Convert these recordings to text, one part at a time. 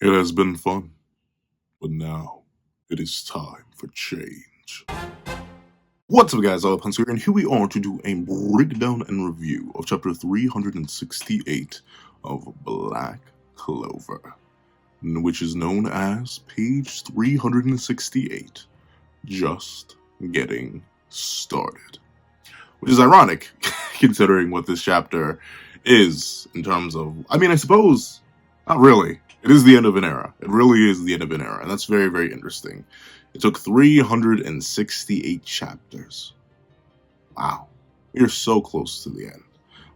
It has been fun, but now it is time for change. What's up, guys? Punks here, and here we are to do a breakdown and review of chapter 368 of Black Clover, which is known as page 368, Just Getting Started. Which is ironic, considering what this chapter is in terms of, I suppose, not really. It is the end of an era. It really is the end of an era, and that's very, very interesting. It took 368 chapters. Wow. We are so close to the end.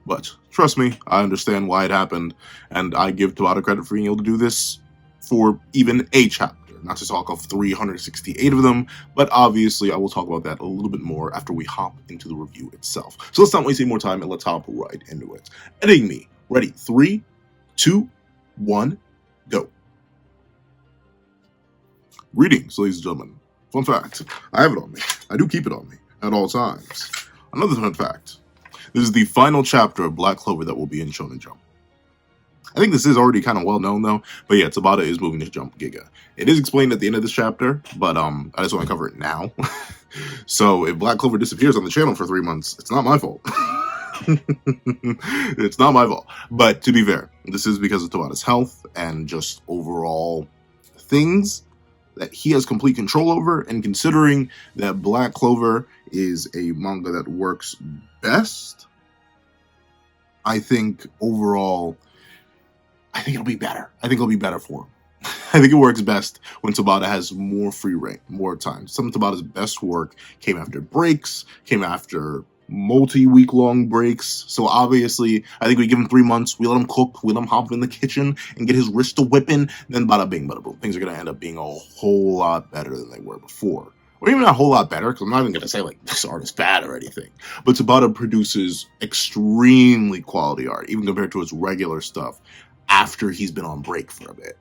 But trust me, I understand why it happened, and I give Tabata credit for being able to do this for even a chapter. Not to talk of 368 of them, but obviously I will talk about that a little bit more after we hop into the review itself. So let's not waste any more time and let's hop right into it. Editing me. Ready? 3, 2, 1, go. Greetings, ladies and gentlemen. Fun fact, I have it on me. I do keep it on me at all times. Another fun fact. This is the final chapter of Black Clover that will be in Shonen Jump. I think this is already kind of well known though, but yeah, Tabata is moving to Jump Giga. It is explained at the end of this chapter, but I just want to cover it now. So if Black Clover disappears on the channel for 3 months, it's not my fault. It's not my fault. But to be fair, this is because of Tabata's health and just overall things that he has complete control over, and considering that Black Clover is a manga that works best, I think overall, I think it'll be better. I think it'll be better for him. I think it works best when Tabata has more free reign, more time. Some of Tabata's best work came after breaks, came after multi-week long breaks. So obviously, I think we give him 3 months, we let him cook, we let him hop in the kitchen and get his wrist to whipping, then bada bing, bada boom. Things are going to end up being a whole lot better than they were before. Or even a whole lot better, because I'm not even going to say like this art is bad or anything. But Tabata produces extremely quality art, even compared to his regular stuff, after he's been on break for a bit.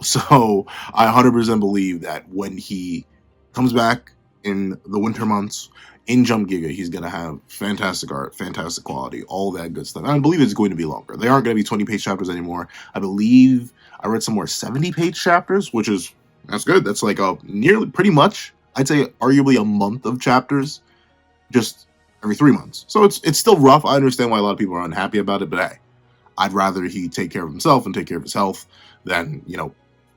So I 100% believe that when he comes back in the winter months in Jump Giga, he's going to have fantastic art, fantastic quality, all that good stuff. And I believe it's going to be longer. They aren't going to be 20-page chapters anymore. I believe I read somewhere 70-page chapters, which is, that's good. That's like a nearly, pretty much, I'd say arguably a month of chapters, just every 3 months. So it's still rough. I understand why a lot of people are unhappy about it, but hey, I'd rather he take care of himself and take care of his health than,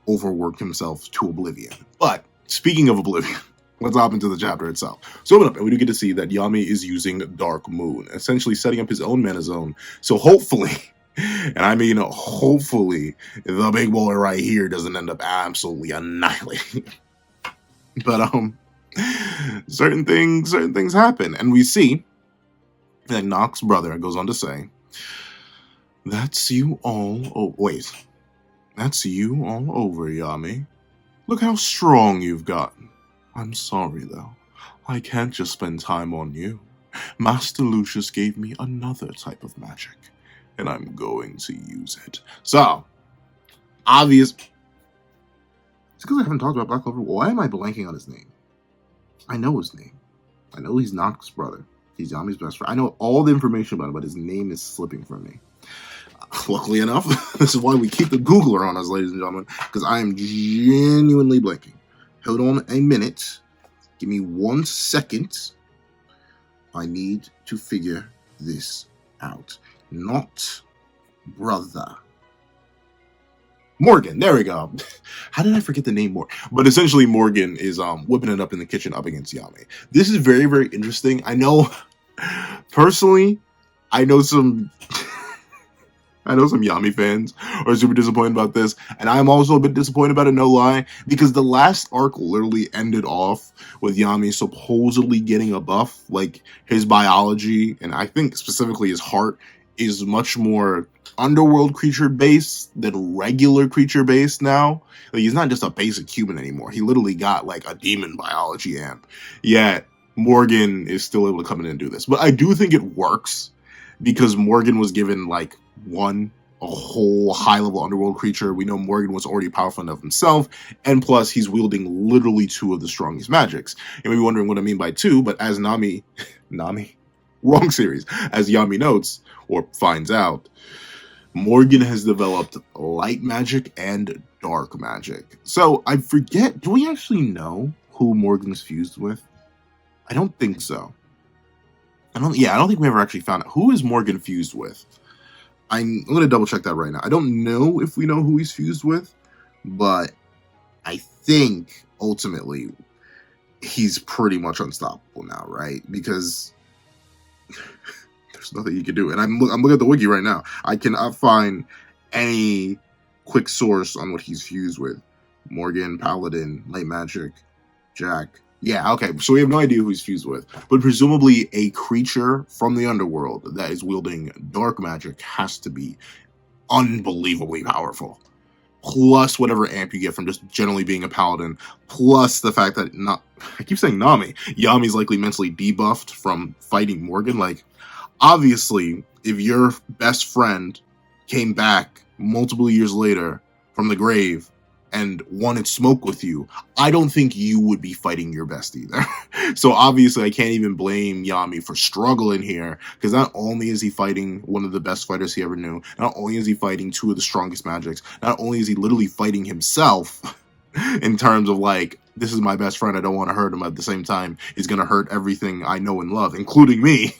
overwork himself to oblivion. But speaking of oblivion, let's hop into the chapter itself. So open up, and we do get to see that Yami is using Dark Moon, essentially setting up his own mana zone. So hopefully, and I mean hopefully, the big boy right here doesn't end up absolutely annihilating. But certain things happen, and we see that Nacht's brother goes on to say, "That's you all." Oh wait. That's you all over, Yami. Look how strong you've gotten. I'm sorry, though. I can't just spend time on you. Master Lucius gave me another type of magic, and I'm going to use it. So, obvious. It's because I haven't talked about Black Clover. Why am I blanking on his name? I know his name. I know he's Nacht's brother. He's Yami's best friend. I know all the information about him, but his name is slipping from me. Luckily enough, this is why we keep the Googler on us, ladies and gentlemen, because I am genuinely blanking. Hold on a minute. Give me 1 second. I need to figure this out. Not brother. Morgan, there we go. How did I forget the name Morgan? But essentially Morgan is whipping it up in the kitchen up against Yami. This is very, very interesting. I know, personally, I know some Yami fans are super disappointed about this, and I'm also a bit disappointed about it, no lie, because the last arc literally ended off with Yami supposedly getting a buff. Like, his biology, and I think specifically his heart, is much more underworld creature based than regular creature based now. Like, he's not just a basic human anymore. He literally got like a demon biology amp. Yet Morgan is still able to come in and do this. But I do think it works, because Morgan was given like a whole high-level underworld creature. We know Morgan was already powerful enough himself, and plus he's wielding literally 2 of the strongest magics. You may be wondering what I mean by 2, but as Nami, wrong series, as Yami notes, or finds out, Morgan has developed light magic and dark magic. So I forget, do we actually know who Morgan's fused with? I don't think so. I don't think we ever actually found out. Who is Morgan fused with? I'm going to double check that right now. I don't know if we know who he's fused with, but I think ultimately he's pretty much unstoppable now, right? Because there's nothing you can do. And I'm looking at the wiki right now. I cannot find any quick source on what he's fused with. Morgan, Paladin, Light Magic, Jack. Yeah, okay, so we have no idea who he's fused with. But presumably a creature from the underworld that is wielding dark magic has to be unbelievably powerful. Plus whatever amp you get from just generally being a paladin. Plus the fact that, I keep saying Nami. Yami's likely mentally debuffed from fighting Morgan. Like, obviously, if your best friend came back multiple years later from the grave and wanted smoke with you, I don't think you would be fighting your best either. So obviously I can't even blame Yami for struggling here, because not only is he fighting one of the best fighters he ever knew, not only is he fighting two of the strongest magics, not only is he literally fighting himself in terms of like, this is my best friend, I don't want to hurt him, at the same time he's going to hurt everything I know and love, including me.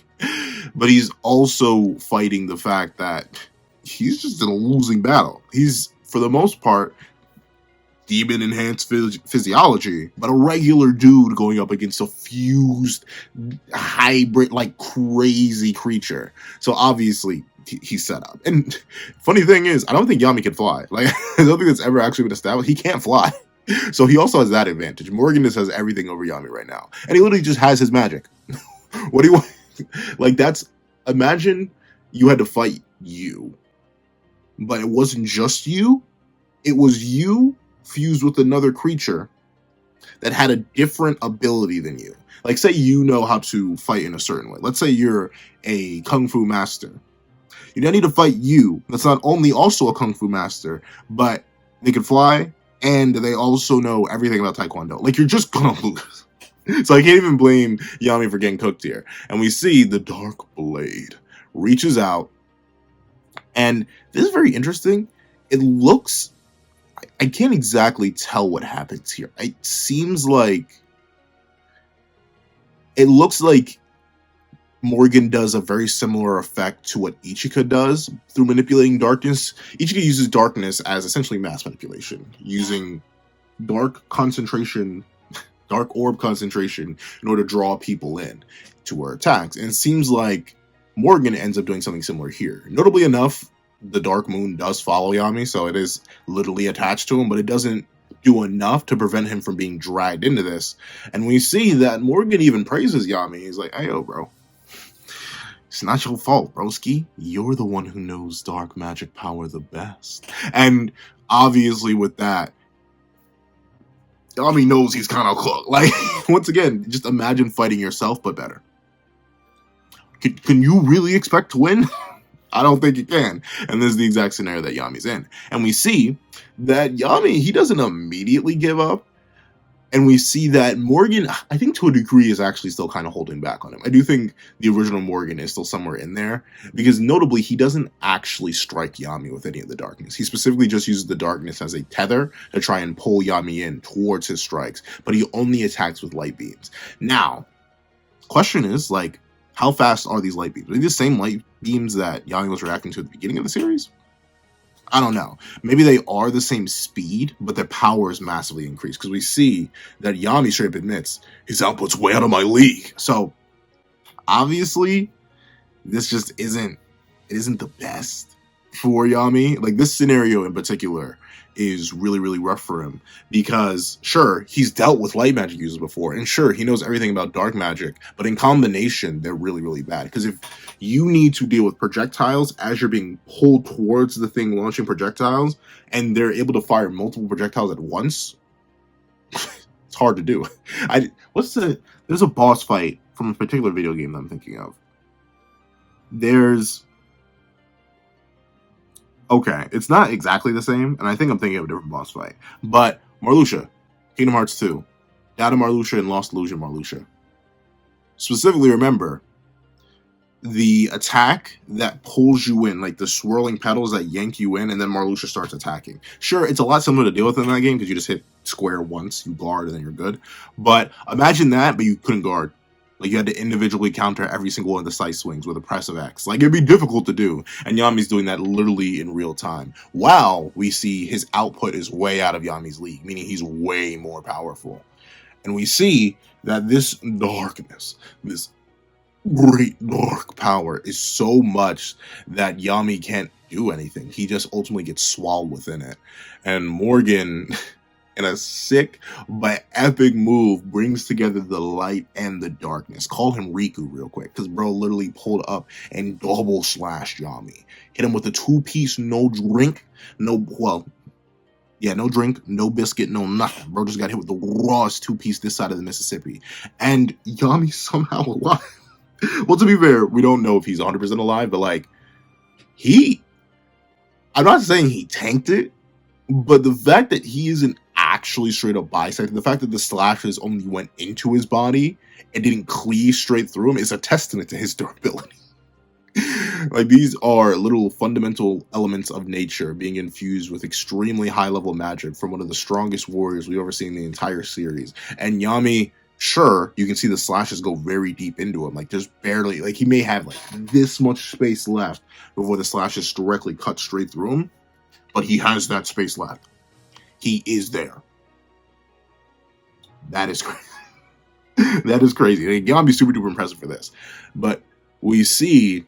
But he's also fighting the fact that he's just in a losing battle. He's, for the most part, demon-enhanced physiology, but a regular dude going up against a fused, hybrid, like, crazy creature. So obviously, he's set up. And funny thing is, I don't think Yami can fly. Like, I don't think that's ever actually been established. He can't fly. So he also has that advantage. Morgan just has everything over Yami right now. And he literally just has his magic. What do you want? Like, imagine you had to fight you. But it wasn't just you. It was you fused with another creature that had a different ability than you. Like, say you know how to fight in a certain way. Let's say you're a kung fu master. You don't need to fight you. That's not only also a kung fu master, but they can fly and they also know everything about taekwondo. Like, you're just gonna lose. So I can't even blame Yami for getting cooked here. And we see the Dark Blade reaches out, and this is very interesting. It looks, I can't exactly tell what happens here. It looks like Morgan does a very similar effect to what Ichika does through manipulating darkness. Ichika uses darkness as essentially mass manipulation, using dark orb concentration in order to draw people in to her attacks. And it seems like Morgan ends up doing something similar here. Notably enough, the Dark Moon does follow Yami, so it is literally attached to him, but it doesn't do enough to prevent him from being dragged into this. And we see that Morgan even praises Yami. He's like, hey, yo, bro, it's not your fault, broski. You're the one who knows dark magic power the best. And obviously with that, Yami knows he's kind of cooked. Like, once again, just imagine fighting yourself, but better. Can you really expect to win? I don't think you can. And this is the exact scenario that Yami's in. And we see that Yami, he doesn't immediately give up. And we see that Morgan, I think to a degree, is actually still kind of holding back on him. I do think the original Morgan is still somewhere in there. Because notably, he doesn't actually strike Yami with any of the darkness. He specifically just uses the darkness as a tether to try and pull Yami in towards his strikes. But he only attacks with light beams. Now, question is, like, how fast are these light beams? Are they the same light beams that Yami was reacting to at the beginning of the series? I don't know. Maybe they are the same speed, but their power is massively increased. Because we see that Yami straight up admits, his output's way out of my league. So, obviously, this just isn't the best for Yami. Like, this scenario in particular is really, really rough for him. Because, sure, he's dealt with light magic users before. And sure, he knows everything about dark magic. But in combination, they're really, really bad. Because if you need to deal with projectiles as you're being pulled towards the thing launching projectiles, and they're able to fire multiple projectiles at once, it's hard to do. There's a boss fight from a particular video game that I'm thinking of. Okay, it's not exactly the same, and I think I'm thinking of a different boss fight. But Marluxia, Kingdom Hearts 2, Data Marluxia and Lost Illusion Marluxia. Specifically, remember, the attack that pulls you in, like the swirling petals that yank you in, and then Marluxia starts attacking. Sure, it's a lot similar to deal with in that game because you just hit square once, you guard, and then you're good. But imagine that, but you couldn't guard. Like, you had to individually counter every single one of the side swings with a press of X. Like, it'd be difficult to do. And Yami's doing that literally in real time. While we see his output is way out of Yami's league, meaning he's way more powerful. And we see that this darkness, this great dark power is so much that Yami can't do anything. He just ultimately gets swallowed within it. And Morgan, in a sick but epic move, brings together the light and the darkness. Call him Riku real quick, because bro literally pulled up and double slashed Yami. Hit him with a 2-piece, no drink, no drink, no biscuit, no nothing. Bro just got hit with the rawest 2-piece this side of the Mississippi. And Yami's somehow alive. Well, to be fair, we don't know if he's 100% alive, but like, I'm not saying he tanked it, but the fact that he isn't actually straight up bisected, the fact that the slashes only went into his body and didn't cleave straight through him is a testament to his durability. Like, these are little fundamental elements of nature being infused with extremely high level magic from one of the strongest warriors we've ever seen in the entire series. And Yami, sure, you can see the slashes go very deep into him. Like, just barely, like, he may have like this much space left before the slashes directly cut straight through him, but he has that space left. He is there. That is crazy. That is crazy. Like, Yami's super duper impressive for this. But we see,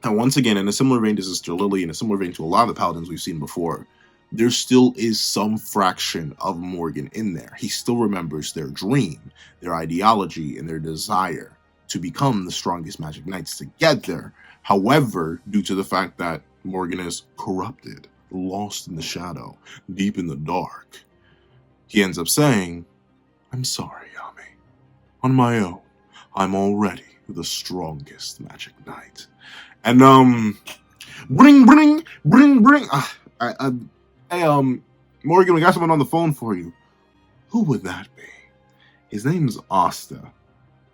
and once again, in a similar vein to Sister Lily, in a similar vein to a lot of the paladins we've seen before, there still is some fraction of Morgan in there. He still remembers their dream, their ideology, and their desire to become the strongest magic knights to get there. However, due to the fact that Morgan is corrupted, lost in the shadow, deep in the dark, he ends up saying, "I'm sorry, Yami. On my own, I'm already the strongest magic knight." And bring. Hey, Morgan, we got someone on the phone for you. Who would that be? His name's Asta,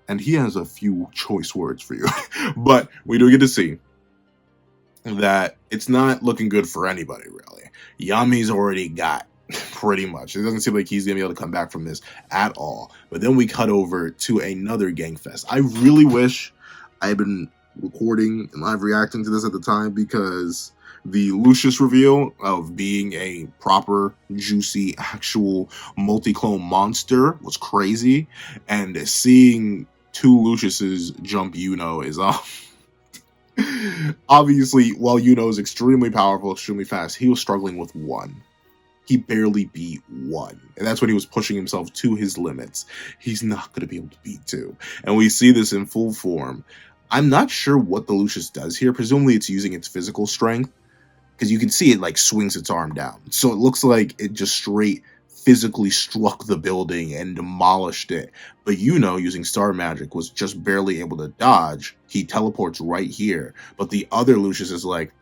and he has a few choice words for you. But we do get to see that it's not looking good for anybody, really. Yami's already got pretty much. It doesn't seem like he's going to be able to come back from this at all. But then we cut over to another gang fest. I really wish I had been recording and live reacting to this at the time, because the Lucius reveal of being a proper, juicy, actual multi-clone monster was crazy. And seeing 2 Luciuses jump Yuno is obviously, while Yuno is extremely powerful, extremely fast, he was struggling with 1. He barely beat 1. And that's when he was pushing himself to his limits. He's not going to be able to beat 2. And we see this in full form. I'm not sure what the Lucius does here. Presumably it's using its physical strength, because you can see it like swings its arm down. So it looks like it just straight physically struck the building and demolished it. But Yuno, using star magic, was just barely able to dodge. He teleports right here. But the other Lucius is like,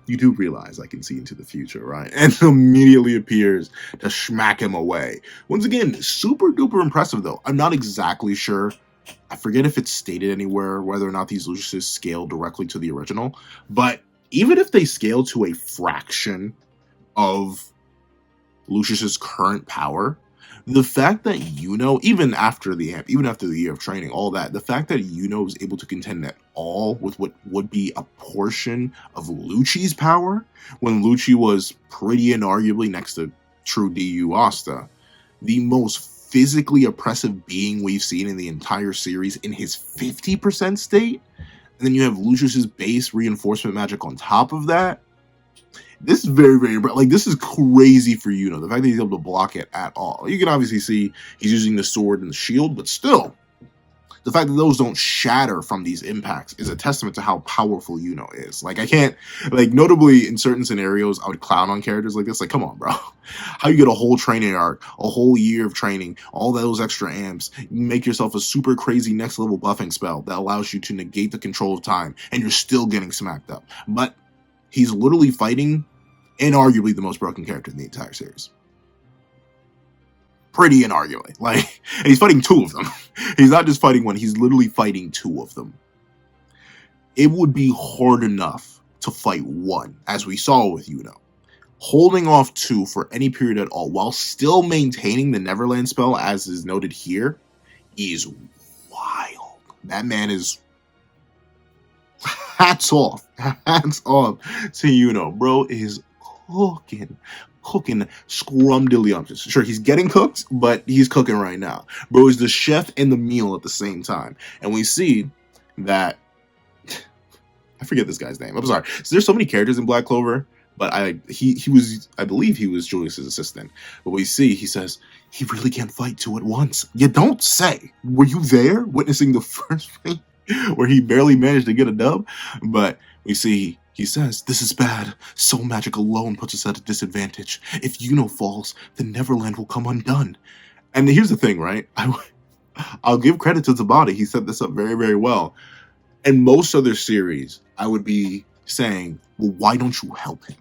"You do realize I can see into the future, right?" And immediately appears to smack him away. Once again, super duper impressive though. I'm not exactly sure. I forget if it's stated anywhere whether or not these Luciuses scale directly to the original. But even if they scale to a fraction of Lucius's current power, the fact that Yuno, even after the year of training, all that, the fact that Yuno is able to contend at all with what would be a portion of Lucci's power, when Lucci was pretty inarguably, next to true DU Asta, the most physically oppressive being we've seen in the entire series in his 50% state, and then you have Lucius's base reinforcement magic on top of that. This is very, very, like, this is crazy for Yuno. The fact that he's able to block it at all. You can obviously see he's using the sword and the shield, but still, the fact that those don't shatter from these impacts is a testament to how powerful Yuno is. Like, I can't, like, notably in certain scenarios, I would clown on characters like this. Like, come on, bro. How you get a whole training arc, a whole year of training, all those extra amps, you make yourself a super crazy next level buffing spell that allows you to negate the control of time, and you're still getting smacked up. But he's literally fighting inarguably the most broken character in the entire series. Pretty inarguably. Like, and he's fighting 2 of them. He's not just fighting 1, he's literally fighting 2 of them. it would be hard enough to fight one, as we saw with holding off two for any period at all while still maintaining the Neverland spell, as is noted here, is wild. That man is hats off to bro is cooking scrumdiddlyumptious. Sure, he's getting cooked, but he's cooking right now. Bro is the chef and the meal at the same time. And we see that I forget this guy's name. I'm sorry. So there's so many characters in Black Clover, but I believe he was Julius's assistant. But we see he says he really can't fight two at once. You don't say. Were you there witnessing the first fight where he barely managed to get a dub? But we see he says, this is bad. Soul magic alone puts us at a disadvantage. If Yuno falls, then Neverland will come undone. And here's the thing, right? I'll give credit to Tabata. He set this up very, very well. In most other series, I would be saying, well, why don't you help him?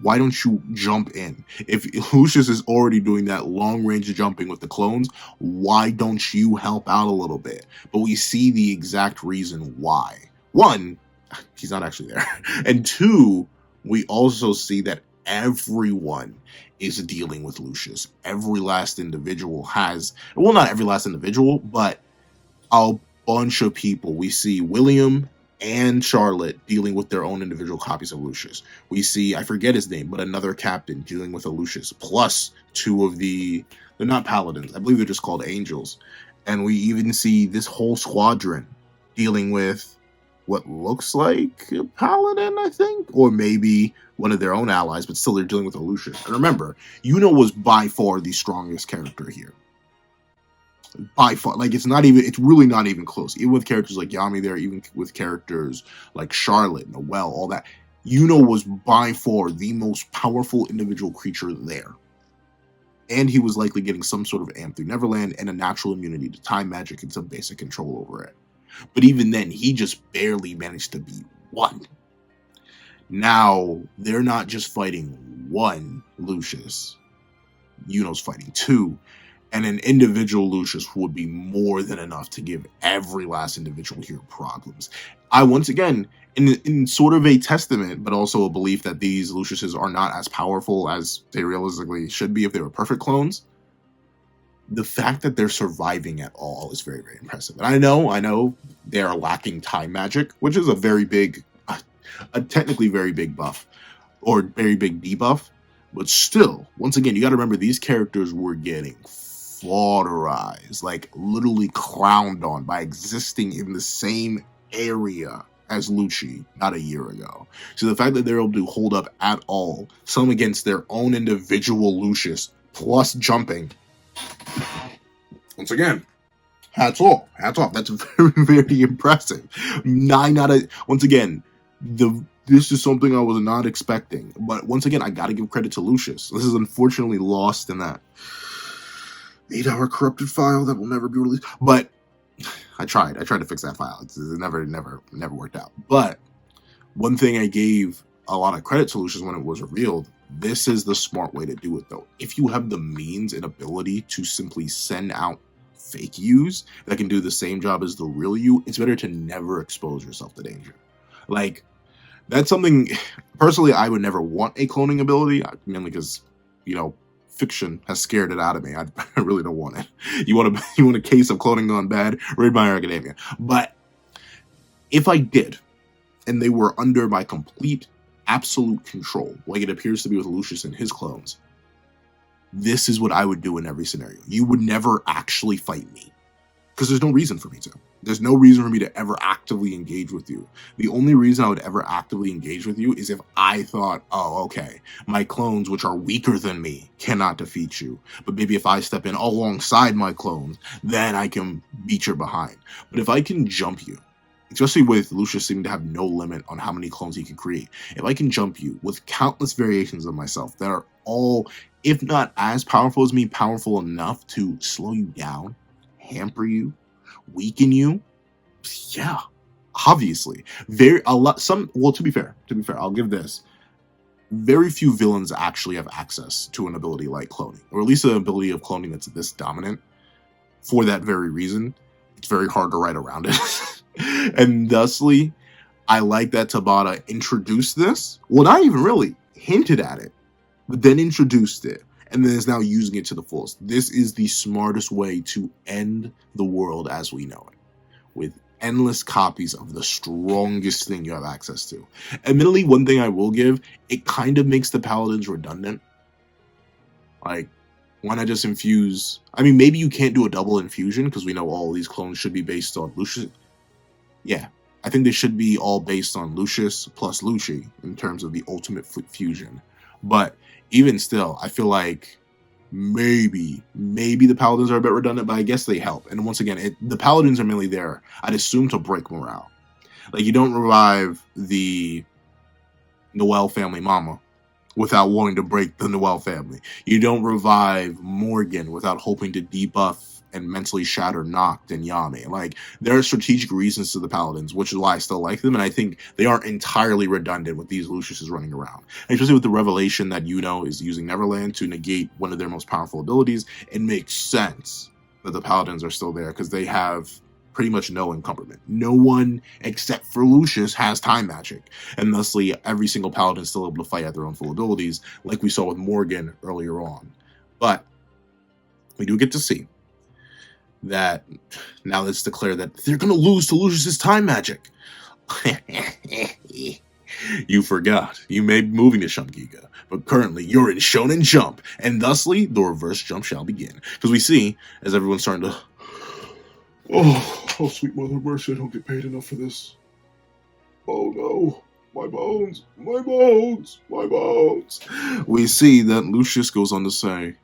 Why don't you jump in? If Lucius is already doing that long range jumping with the clones, why don't you help out a little bit? But we see the exact reason why. One, he's not actually there. And two, we also see that everyone is dealing with Lucius. Every last individual has, well, not every last individual, but a bunch of people. We see William and Charlotte dealing with their own individual copies of Lucius. We see, I forget his name, but another captain dealing with a Lucius, plus two of they're not paladins, I believe they're just called angels. And we even see this whole squadron dealing with what looks like a paladin, I think, or maybe one of their own allies, but still they're dealing with a Lucius. And remember, Yuno was by far the strongest character here. By far, like it's really not even close. Even with characters like Yami there, even with characters like Charlotte, Noelle, all that, Yuno was by far the most powerful individual creature there. And he was likely getting some sort of amp through Neverland and a natural immunity to time magic and some basic control over it. But even then, he just barely managed to beat one. Now, they're not just fighting one Lucius. Yuno's fighting two. And an individual Lucius would be more than enough to give every last individual here problems. I, once again, in sort of a testament, but also a belief that these Luciuses are not as powerful as they realistically should be if they were perfect clones, the fact that they're surviving at all is very, very impressive. And I know they are lacking time magic, which is a very big, a technically very big buff, or very big debuff. But still, once again, you got to remember these characters were getting slaughterized, like literally clowned on by existing in the same area as Lucci not a year ago. So the fact that they're able to hold up at all, some against their own individual Lucius, plus jumping, once again, hats off. That's very, very impressive. Once again, this is something I was not expecting. But once again, I gotta give credit to Lucius. This is unfortunately lost in that 8-hour corrupted file that will never be released. But I tried to fix that file. It never worked out. But one thing I gave a lot of credit to Lucius when it was revealed, this is the smart way to do it though. If you have the means and ability to simply send out fake yous that can do the same job as the real you, it's better to never expose yourself to danger. Like, that's something, personally, I would never want a cloning ability, mainly because, fiction has scared it out of me. I really don't want it. You want a case of cloning gone bad? Read My Hero Academia. But if I did, and they were under my complete, absolute control, like it appears to be with Lucius and his clones, this is what I would do in every scenario. You would never actually fight me, because there's no reason for me to. There's no reason for me to ever actively engage with you. The only reason I would ever actively engage with you is if I thought, oh, okay, my clones, which are weaker than me, cannot defeat you. But maybe if I step in alongside my clones, then I can beat your behind. But if I can jump you, especially with Lucius seeming to have no limit on how many clones he can create, if I can jump you with countless variations of myself that are all, if not as powerful as me, powerful enough to slow you down, hamper you, weaken you, yeah, obviously. To be fair, I'll give this. Very few villains actually have access to an ability like cloning, or at least an ability of cloning that's this dominant. For that very reason, it's very hard to write around it. And thusly, I like that Tabata introduced this. Well, not even really hinted at it, but then introduced it, and then is now using it to the fullest. This is the smartest way to end the world as we know it, with endless copies of the strongest thing you have access to. Admittedly, one thing I will give, it kind of makes the paladins redundant. Like, why not just infuse? I mean, maybe you can't do a double infusion because we know all these clones should be based on Lucius. Yeah, I think they should be all based on Lucius plus Lucci in terms of the ultimate fusion. But even still, I feel like maybe the paladins are a bit redundant, but I guess they help. And once again, the paladins are mainly there, I'd assume, to break morale. Like, you don't revive the Noelle family mama without wanting to break the Noelle family. You don't revive Morgan without hoping to debuff and mentally shatter Nacht and Yami. Like, there are strategic reasons to the paladins, which is why I still like them, and I think they aren't entirely redundant with these Luciuses running around. And especially with the revelation that is using Neverland to negate one of their most powerful abilities, it makes sense that the paladins are still there, because they have pretty much no encumberment. No one except for Lucius has time magic, and thusly every single paladin is still able to fight at their own full abilities, like we saw with Morgan earlier on. But we do get to see that now let's declare that they're going to lose to Lucius's time magic. You forgot. You may be moving to Shamgiga, but currently you're in Shonen Jump, and thusly the reverse jump shall begin. Because we see, as everyone's starting to... Oh, sweet mother of mercy, I don't get paid enough for this. Oh no, my bones, my bones, my bones. We see that Lucius goes on to say,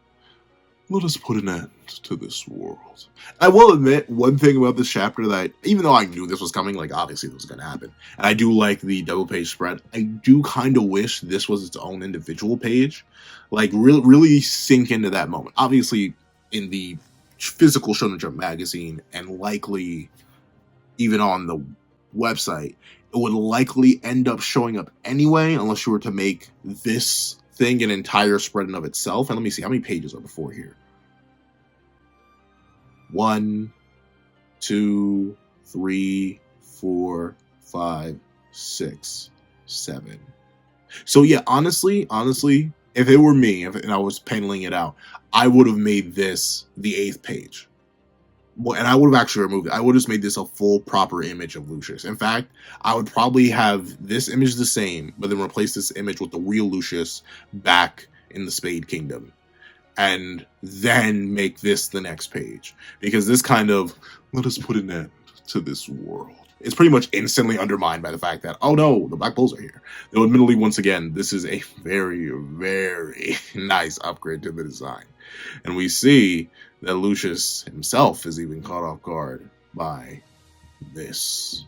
let us put an end to this world. I will admit, one thing about this chapter that, even though I knew this was coming, like, obviously this was going to happen, and I do like the double page spread, I do kind of wish this was its own individual page. Like, really sink into that moment. Obviously, in the physical Shonen Jump magazine, and likely even on the website, it would likely end up showing up anyway, unless you were to make this thing an entire spread in of itself. And let me see, how many pages are before here? 1, 2, 3, 4, 5, 6, 7. So yeah, honestly, if it were me, and I was paneling it out, I would have made this the 8th page. Well, and I would have actually removed it. I would have just made this a full, proper image of Lucius. In fact, I would probably have this image the same, but then replace this image with the real Lucius back in the Spade Kingdom. And then make this the next page. Because this kind of, let us put an end to this world, it's pretty much instantly undermined by the fact that, oh no, the Black Bulls are here. Though admittedly, once again, this is a very, very nice upgrade to the design. And we see that Lucius himself is even caught off guard by this.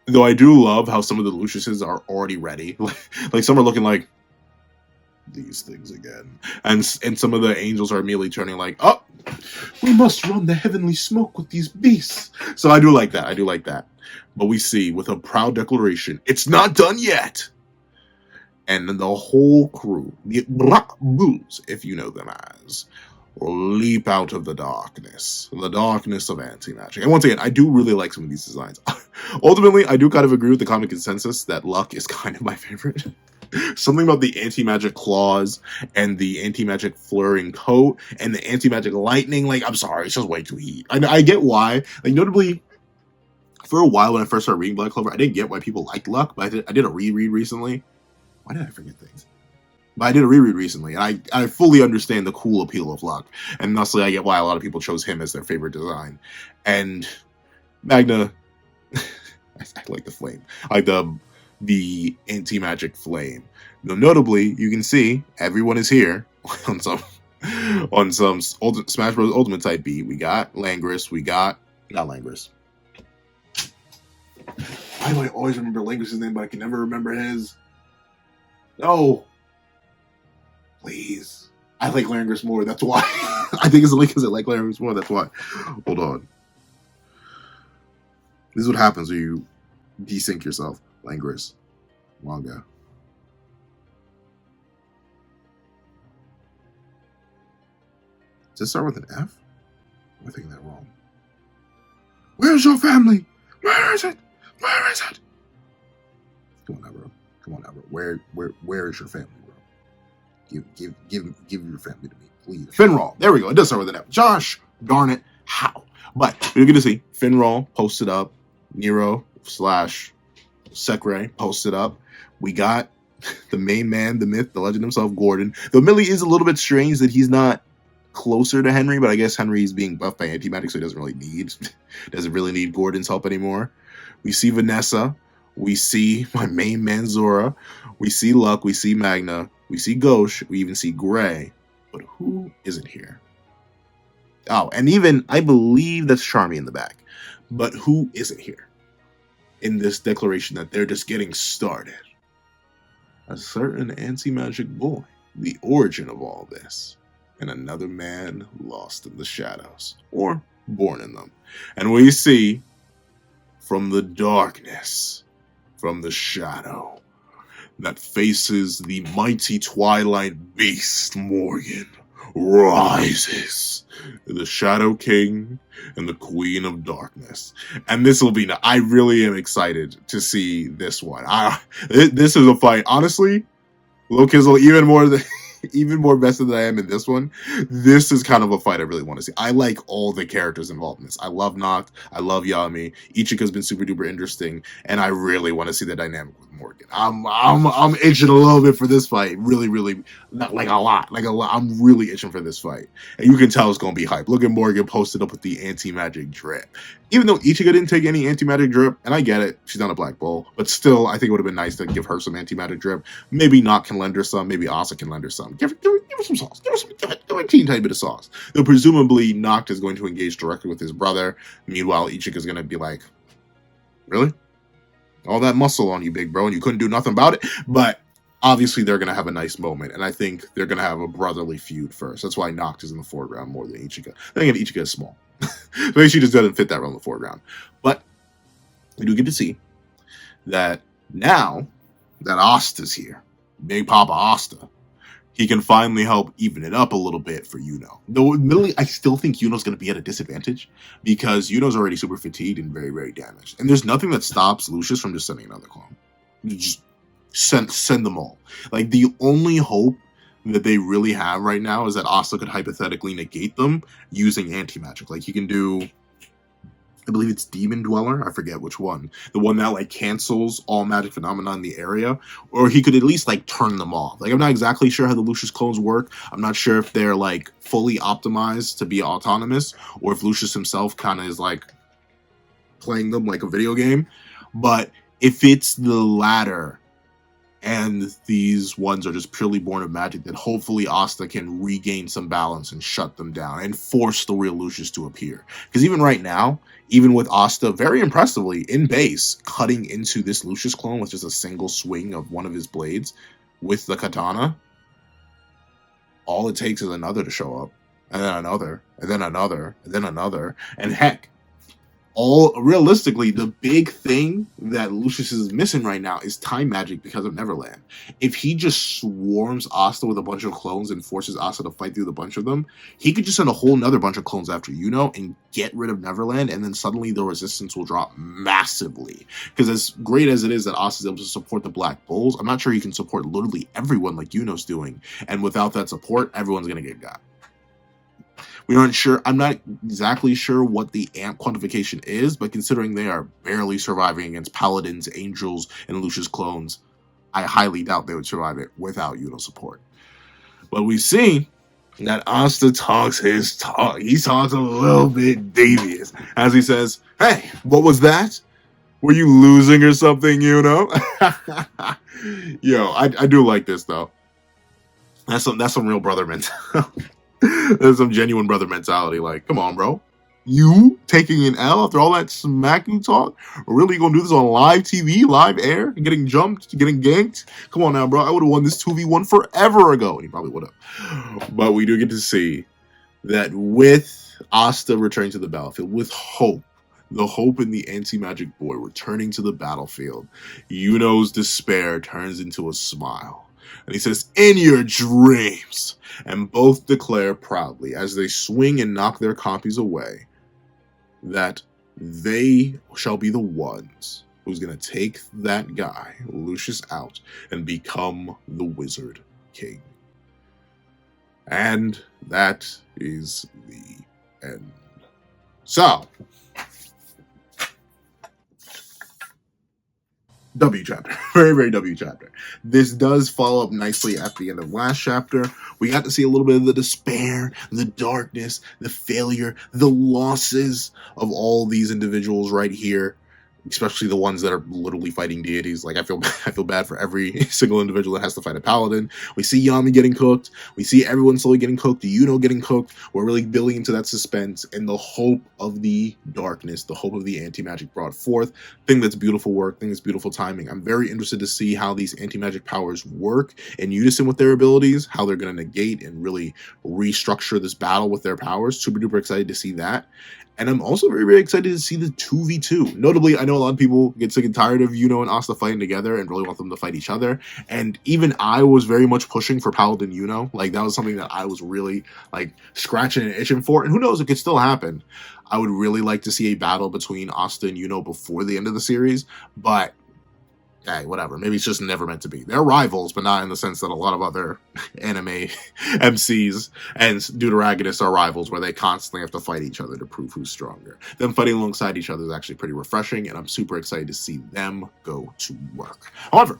Though I do love how some of the Luciuses are already ready. Like some are looking like, these things again. And some of the angels are immediately turning like, oh, we must run the heavenly smoke with these beasts. So I do like that. But we see, with a proud declaration, it's not done yet. And then the whole crew, the Black Bulls, if you know them as, will leap out of the darkness of anti-magic. And once again, I do really like some of these designs. Ultimately, I do kind of agree with the common consensus that Luck is kind of my favorite. Something about the anti-magic claws and the anti-magic flaring coat and the anti-magic lightning, like, I'm sorry, it's just way too heat. I get why. Like, notably, for a while when I first started reading Black Clover, I didn't get why people liked Luck, but I did a reread recently. Why did I forget things? But I did a reread recently, and I fully understand the cool appeal of Luck, and thusly I get why a lot of people chose him as their favorite design. And Magna, I like the flame. I like the anti-magic flame. Though notably, you can see everyone is here on some Smash Bros. Ultimate type B. We got Langris, not Langris. Why do I always remember Langris' name, but I can never remember his? No. Please. I like Langris more, that's why. I think it's only because I like Langris more, that's why. Hold on. This is what happens when you desync yourself. Langris. Manga. Does it start with an F? Am I thinking that wrong? Where's your family? Where is it? Where is it? Where is your family, bro? Give your family to me, please. Finral. There we go. It does start with an F. Josh, darn it, how? But we're gonna see Finral posted up, Nero / Sekre posted up. We got the main man, the myth, the legend himself, Gordon. Though Meli is a little bit strange that he's not closer to Henry, but I guess Henry's being buffed by antimatter, so he doesn't really need Gordon's help anymore. We see Vanessa. We see my main man Zora. We see Luck. We see Magna. We see Ghosh. We even see Gray. But who isn't here? Oh, and even I believe that's Charmy in the back. But who isn't here in this declaration that they're just getting started? A certain anti-magic boy, the origin of all this, and another man lost in the shadows, or born in them. And we see from the darkness, from the shadow, that faces the mighty twilight beast, Morgan, rises the Shadow King and the Queen of Darkness. And this will be, I really am excited to see this one. This is a fight, honestly, Lil Kizzle, even more vested than I am in this one. This is kind of a fight I really want to see. I like all the characters involved in this. I love Nacht. I love Yami. Ichika's been super duper interesting, and I really want to see the dynamic with Morgan. I'm itching a little bit for this fight. Really, not like a lot. I'm really itching for this fight, and you can tell it's gonna be hype. Look at Morgan posted up with the anti-magic drip. Even though Ichika didn't take any anti-magic drip, and I get it, she's not a black bull, but still, I think it would have been nice to give her some anti-magic drip. Maybe Nacht can lend her some. Maybe Asta can lend her some. Give her some sauce. Give her a teeny tiny bit of sauce. Though presumably Nacht is going to engage directly with his brother. Meanwhile, Ichika is going to be like, really? All that muscle on you, big bro, and you couldn't do nothing about it? But obviously they're going to have a nice moment, and I think they're going to have a brotherly feud first. That's why Nacht is in the foreground more than Ichika. I think Ichika is small. Maybe she just doesn't fit that role in the foreground. But we do get to see that now that Asta's here, Big Papa Asta, he can finally help even it up a little bit for Yuno. Though, admittedly, I still think Yuno's going to be at a disadvantage because Yuno's already super fatigued and very, very damaged. And there's nothing that stops Lucius from just sending another clone. Just send them all. Like, the only hope that they really have right now is that Asta could hypothetically negate them using anti-magic. Like, he can do, I believe it's Demon Dweller. I forget which one. The one that, like, cancels all magic phenomena in the area. Or he could at least, like, turn them off. Like, I'm not exactly sure how the Lucius clones work. I'm not sure if they're, like, fully optimized to be autonomous. Or if Lucius himself kind of is, like, playing them like a video game. But if it's the latter, and these ones are just purely born of magic, then hopefully Asta can regain some balance and shut them down and force the real Lucius to appear. Because even right now, even with Asta very impressively in base cutting into this Lucius clone with just a single swing of one of his blades with the katana, all it takes is another to show up, and then another, and then another, and then another, and heck, realistically, the big thing that Lucius is missing right now is time magic because of Neverland. If he just swarms Asta with a bunch of clones and forces Asta to fight through the bunch of them, he could just send a whole nother bunch of clones after Yuno and get rid of Neverland, and then suddenly the resistance will drop massively. Because as great as it is that Asta is able to support the Black Bulls, I'm not sure he can support literally everyone like Yuno's doing, and without that support, everyone's going to get got. We aren't sure. I'm not exactly sure what the amp quantification is, but considering they are barely surviving against Paladins, Angels, and Lucius clones, I highly doubt they would survive it without Yuno support. But we see that Asta talks his talk. He talks a little bit devious as he says, "Hey, what was that? Were you losing or something, Yuno?" Yo, I do like this though. That's some real brother mentality. There's some genuine brother mentality. Like, come on, bro. You taking an L after all that smack you talk? Really gonna do this on live TV, live air? Getting jumped, getting ganked? Come on now, bro. I would have won this 2v1 forever ago. And he probably would have. But we do get to see that with Asta returning to the battlefield, with hope, the hope in the anti-magic boy returning to the battlefield, Yuno's despair turns into a smile. And he says, "In your dreams." And both declare proudly, as they swing and knock their copies away, that they shall be the ones who's going to take that guy, Lucius, out and become the Wizard King. And that is the end. So, W chapter. Very, very W chapter. This does follow up nicely at the end of last chapter. We got to see a little bit of the despair, the darkness, the failure, the losses of all these individuals right here, especially the ones that are literally fighting deities. Like, I feel bad for every single individual that has to fight a paladin. We see Yami getting cooked. We see everyone slowly getting cooked. Yuno getting cooked. We're really building into that suspense and the hope of the darkness, the hope of the anti-magic brought forth. Thing that's beautiful work. Thing that's beautiful timing. I'm very interested to see how these anti-magic powers work in unison with their abilities, how they're going to negate and really restructure this battle with their powers. Super duper excited to see that. And I'm also very, very excited to see the 2v2. Notably, I know a lot of people get sick and tired of Yuno and Asta fighting together and really want them to fight each other. And even I was very much pushing for Paladin Yuno. Like, that was something that I was really, like, scratching and itching for. And who knows, it could still happen. I would really like to see a battle between Asta and Yuno before the end of the series. But hey, whatever. Maybe it's just never meant to be. They're rivals, but not in the sense that a lot of other anime MCs and deuteragonists are rivals, where they constantly have to fight each other to prove who's stronger. Them fighting alongside each other is actually pretty refreshing, and I'm super excited to see them go to work. However,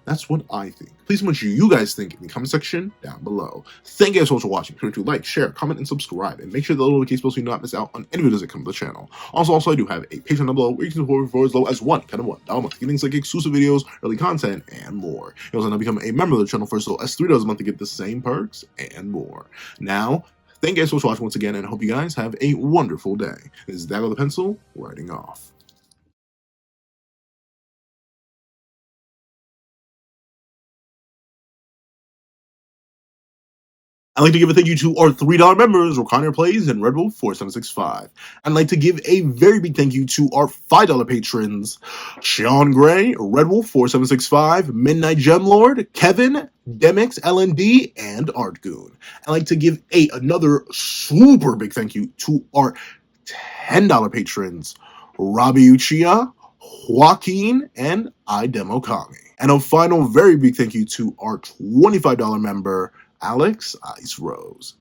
that's what I think. Please let you guys think in the comment section down below. Thank you guys so much for watching. Remember to like, share, comment, and subscribe. And make sure the little notification bell so you do not miss out on any videos that come to the channel. Also, I do have a Patreon down below where you can support me for as low as $1 a month. Get things like exclusive videos, early content, and more. You also now become a member of the channel for as low as $3 a month to get the same perks and more. Now, thank you guys so much for watching once again, and I hope you guys have a wonderful day. This is Dago the Pencil, writing off. I'd like to give a thank you to our $3 members, Recliner Plays and Red Wolf 4765. I'd like to give a very big thank you to our $5 patrons, Sean Gray, Red Wolf 4765, Midnight Gemlord, Kevin, Demix LND, and Artgoon. I'd like to give another super big thank you to our $10 patrons, Robbie Uchiha, Joaquin, and Idemokami. And a final very big thank you to our $25 member, Alex Ice Rose.